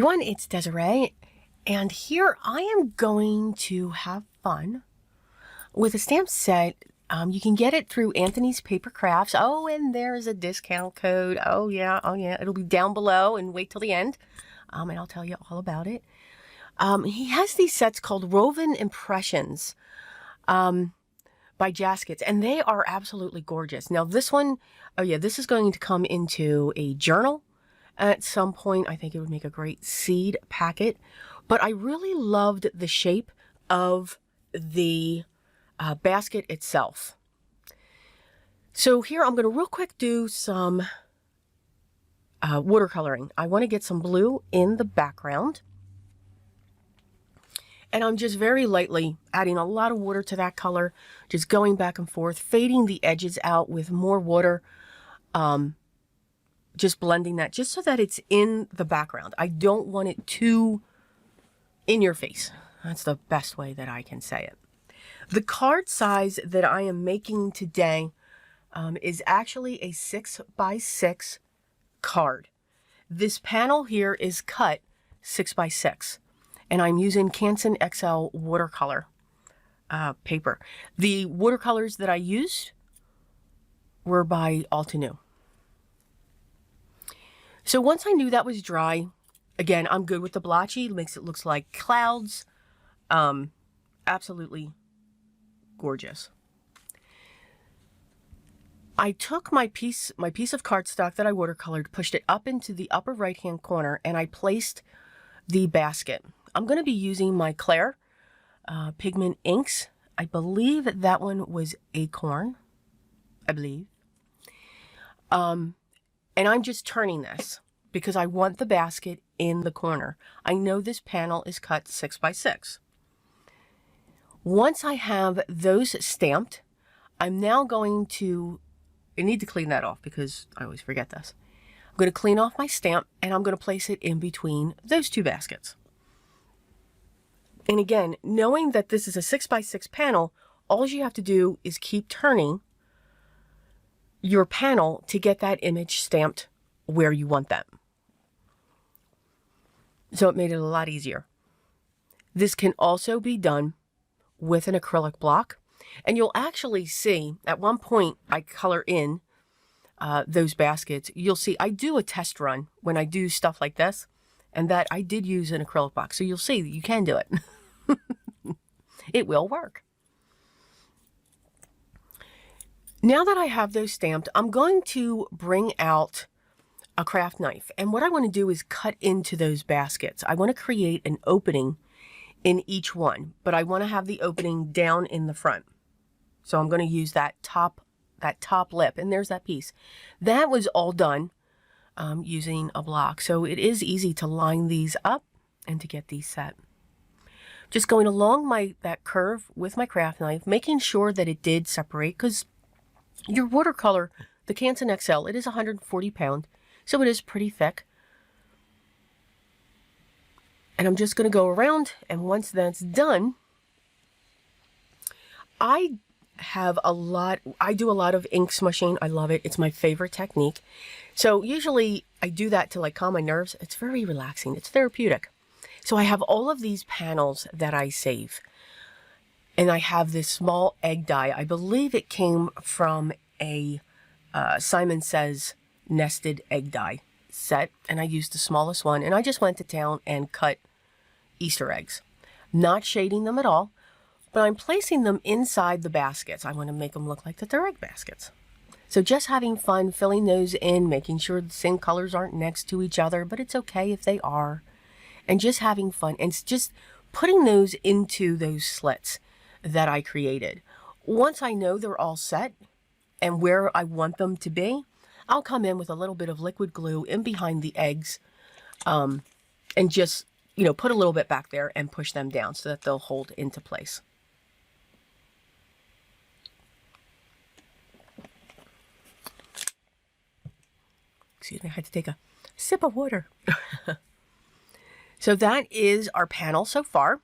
everyone, it's Desiree, and here I am going to have fun with a stamp set. You can get it through Anthony's Paper Crafts. Oh, and there's a discount code. Oh yeah, it'll be down below, and wait till the end, and I'll tell you all about it. He has these sets called Woven Impressions by Jaskets, and they are absolutely gorgeous. Now this one, oh yeah, this is going to come into a journal at some point. I think it would make a great seed packet, but I really loved the shape of the basket itself. So here I'm going to real quick do some watercoloring. I want to get some blue in the background, and I'm just very lightly adding a lot of water to that color, just going back and forth, fading the edges out with more water, just blending that just so that it's in the background. I don't want it too in your face. That's the best way that I can say it. The card size that I am making today is actually a 6x6 card. This panel here is cut 6x6, and I'm using Canson XL watercolor paper. The watercolors that I used were by Altenew. So once I knew that was dry, again, I'm good with the blotchy. It makes it look like clouds. Absolutely gorgeous. I took my piece of cardstock that I watercolored, pushed it up into the upper right hand corner, and I placed the basket. I'm going to be using my Claire pigment inks. I believe that one was Acorn, I believe. And I'm just turning this because I want the basket in the corner. I know this panel is cut 6x6. Once I have those stamped, I'm now going to, I need to clean that off because I always forget this. I'm going to clean off my stamp, and I'm going to place it in between those two baskets. And again, knowing that this is a 6x6 panel, all you have to do is keep turning your panel to get that image stamped where you want them. So it made it a lot easier. This can also be done with an acrylic block, and you'll actually see at one point I color in those baskets. You'll see I do a test run when I do stuff like this, and that I did use an acrylic block, so you'll see that you can do it. It will work. Now that I have those stamped, I'm going to bring out a craft knife. And what I want to do is cut into those baskets. I want to create an opening in each one, but I want to have the opening down in the front. So I'm going to use that top lip, and there's that piece. That was all done using a block. So it is easy to line these up and to get these set. Just going along that curve with my craft knife, making sure that it did separate, because your watercolor, the Canson XL, it is 140 pound, so it is pretty thick. And I'm just going to go around, and once that's done, I do a lot of ink smushing. I love it. It's my favorite technique. So usually I do that to like calm my nerves. It's very relaxing. It's therapeutic. So I have all of these panels that I save. And I have this small egg die. I believe it came from a Simon Says nested egg die set. And I used the smallest one. And I just went to town and cut Easter eggs. Not shading them at all, but I'm placing them inside the baskets. I want to make them look like that they're egg baskets. So just having fun, filling those in, making sure the same colors aren't next to each other, but it's okay if they are. And just having fun and just putting those into those slits that I created. Once I know they're all set and where I want them to be, I'll come in with a little bit of liquid glue in behind the eggs, and just, you know, put a little bit back there and push them down so that they'll hold into place. Excuse me, I had to take a sip of water. So that is our panel so far.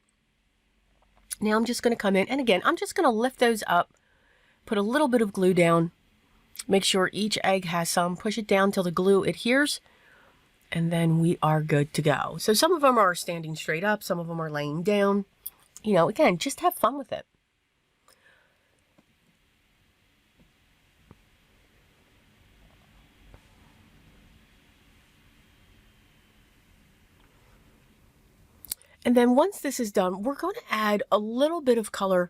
Now I'm just going to come in, and again, I'm just going to lift those up, put a little bit of glue down, make sure each egg has some, push it down till the glue adheres, And then we are good to go. So some of them are standing straight up, some of them are laying down. You know, again, just have fun with it. And then once this is done, we're going to add a little bit of color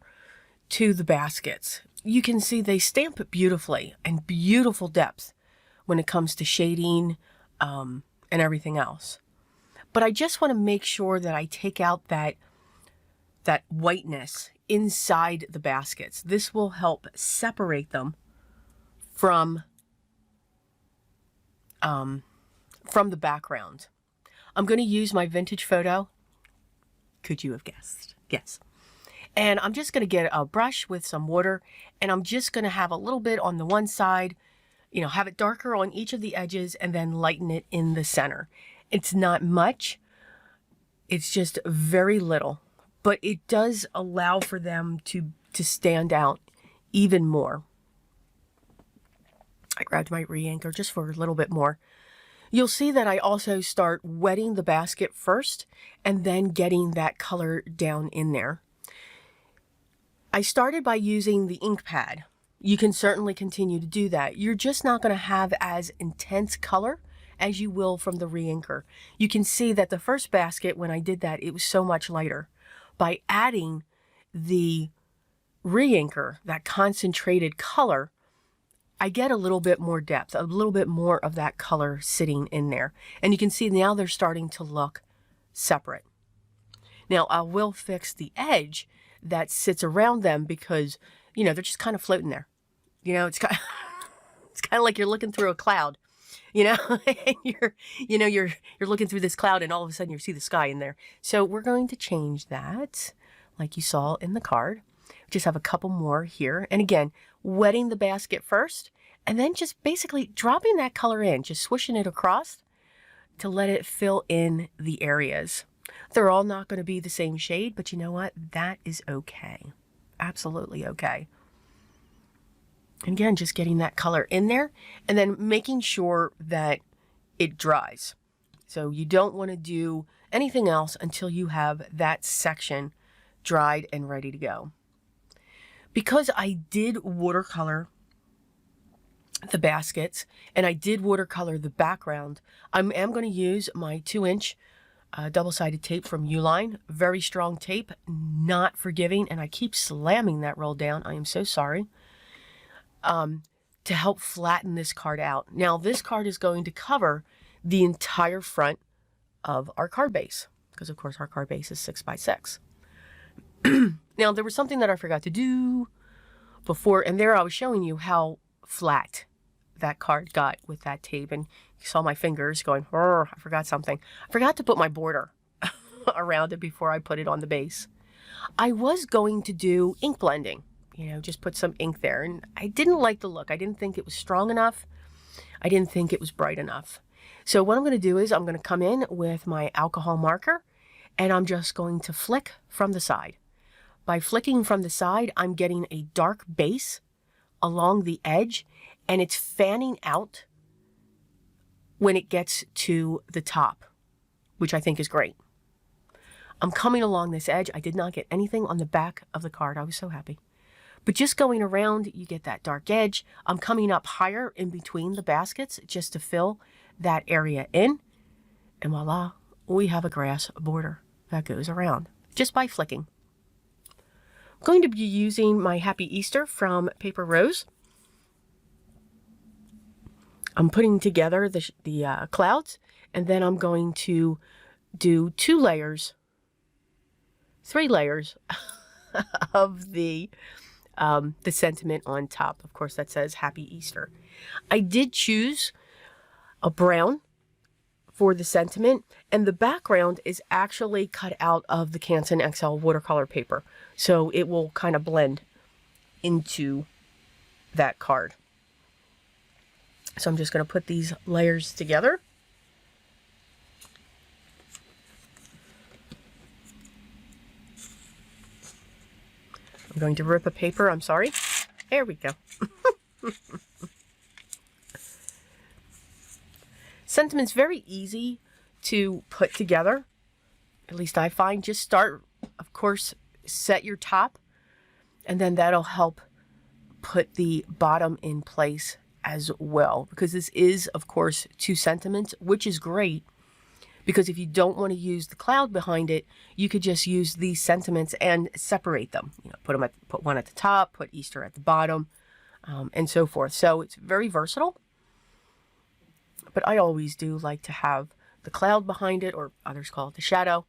to the baskets. You can see they stamp it beautifully and beautiful depth when it comes to shading and everything else. But I just want to make sure that I take out that whiteness inside the baskets. This will help separate them from the background. I'm going to use my vintage photo. Could you have guessed? Yes. And I'm just going to get a brush with some water, and I'm just going to have a little bit on the one side, you know, have it darker on each of the edges and then lighten it in the center. It's not much. It's just very little, but it does allow for them to stand out even more. I grabbed my re-inker just for a little bit more. You'll see that I also start wetting the basket first and then getting that color down in there. I started by using the ink pad. You can certainly continue to do that. You're just not going to have as intense color as you will from the re-inker. You can see that the first basket, when I did that, it was so much lighter. By adding the re-inker, that concentrated color, I get a little bit more depth, a little bit more of that color sitting in there. And you can see now they're starting to look separate. Now I will fix the edge that sits around them because, you know, they're just kind of floating there. You know, it's kind of like you're looking through a cloud, you know, and you're looking through this cloud and all of a sudden you see the sky in there. So we're going to change that like you saw in the card. Just have a couple more here. And again, wetting the basket first, and then just basically dropping that color in, just swishing it across to let it fill in the areas. They're all not going to be the same shade, but you know what? That is okay. Absolutely okay. And again, just getting that color in there and then making sure that it dries. So you don't want to do anything else until you have that section dried and ready to go. Because I did watercolor the baskets and I did watercolor the background, I am going to use my 2-inch double-sided tape from Uline. Very strong tape, not forgiving, and I keep slamming that roll down. I am so sorry. To help flatten this card out. Now this card is going to cover the entire front of our card base because of course our card base is 6x6. Now, there was something that I forgot to do before, and there I was showing you how flat that card got with that tape, and you saw my fingers going, I forgot something. I forgot to put my border around it before I put it on the base. I was going to do ink blending, you know, just put some ink there, and I didn't like the look. I didn't think it was strong enough. I didn't think it was bright enough. So what I'm going to do is I'm going to come in with my alcohol marker, and I'm just going to flick from the side. By flicking from the side, I'm getting a dark base along the edge, and it's fanning out when it gets to the top, which I think is great. I'm coming along this edge. I did not get anything on the back of the card. I was so happy. But just going around, you get that dark edge. I'm coming up higher in between the baskets just to fill that area in. And voila, we have a grass border that goes around just by flicking. I'm going to be using my Happy Easter from Paper Rose. I'm putting together the clouds, and then I'm going to do 3 layers of the sentiment on top. Of course, that says Happy Easter. I did choose a brown for the sentiment, and the background is actually cut out of the Canson XL watercolor paper, so it will kind of blend into that card. So I'm just going to put these layers together. I'm going to rip a paper, I'm sorry. There we go. Sentiment's very easy to put together. At least I find. Just start, of course, set your top, and then that'll help put the bottom in place as well. Because this is, of course, 2 sentiments, which is great. Because if you don't want to use the cloud behind it, you could just use these sentiments and separate them. You know, put one at the top, put Easter at the bottom, and so forth. So it's very versatile. But I always do like to have the cloud behind it, or others call it the shadow,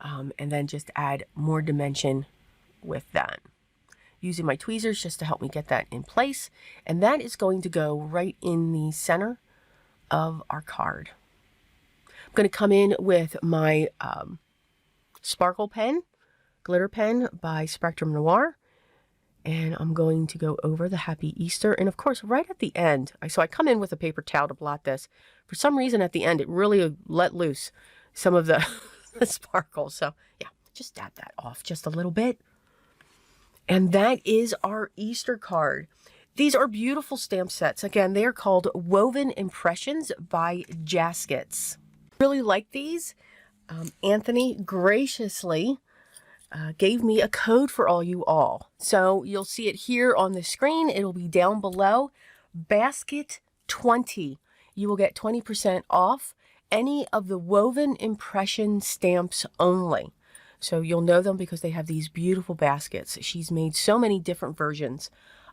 and then just add more dimension with that. Using my tweezers just to help me get that in place. And that is going to go right in the center of our card. I'm going to come in with my sparkle pen, glitter pen by Spectrum Noir. And I'm going to go over the Happy Easter. And of course, right at the end, so I come in with a paper towel to blot this. For some reason at the end, it really let loose some of the, the sparkle. So yeah, just dab that off just a little bit. And that is our Easter card. These are beautiful stamp sets. Again, they are called Woven Impressions by Jaskets. Really like these. Anthony graciously gave me a code for all you all. So you'll see it here on the screen. It'll be down below. Basket 20. You will get 20% off any of the Woven Impression stamps only. So you'll know them because they have these beautiful baskets. She's made so many different versions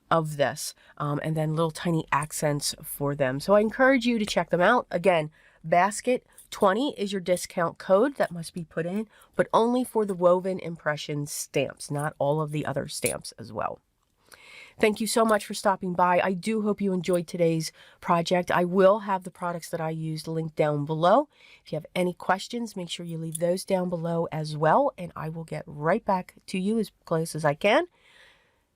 of this, and then little tiny accents for them. So I encourage you to check them out. Again, Basket 20 is your discount code that must be put in, but only for the Woven Impression stamps, not all of the other stamps as well. Thank you so much for stopping by. I do hope you enjoyed today's project. I will have the products that I used linked down below. If you have any questions, make sure you leave those down below as well, and I will get right back to you as close as I can.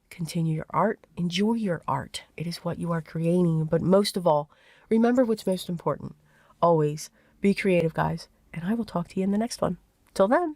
Continue your art. Enjoy your art. It is what you are creating, but most of all, remember what's most important. Always be creative, guys, and I will talk to you in the next one. Till then.